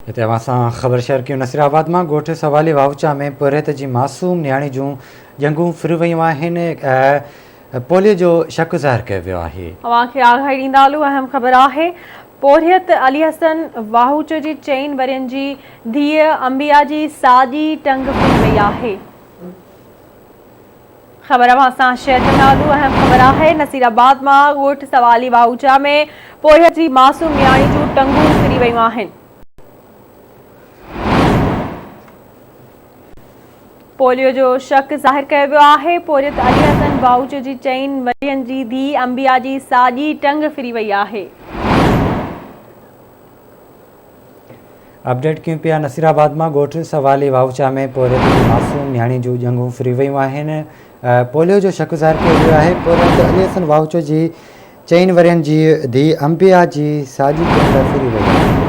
हिते असां ख़बर शेयर कयूं नसीराबाद में ॻोठ सवाली वाउचा में पुरियत जी मासूम न्याणी जूं जंगूं फिर वयूं आहिनि। पोलियो जो शक ज़ाहिर कयो वियो आहे। अवांखे आगाही ॾींदा हलूं। अहम ख़बर आहे पोरियत अली हसन वाहूच जी 4 वरियनि जी धीअ अंबिया जी साॼी टंग फिरी वई आहे। ख़बर असां शेयर कंदा हलूं। अहम ख़बर आहे नसीराबाद मां ॻोठ सवाली वाहूचा में पोरियत जी मासूम न्याणी जूं टंगूं फिरी वयूं आहिनि। पोलियो जो शक ज़ाहिर कयो वियो आहे। पोरियत अली हसन वाहूच जी 4 वरियनि जी धीअ अंबिया जी साॼी टंग फिरी वई आहे। अपडेट कयूं पिया नसीराबाद में ॻोठ सवाली वाउचा में पोरियत जी मासूम न्याणी जूं जंगूं फिरी वयूं आहिनि। पोलियो जो शक ज़ाहिर कयो वियो आहे। पोरियत अली हसन वाउच जी 4 वरियनि जी धीअ अंबिया जी साॼी टंग फिरी वई आहे।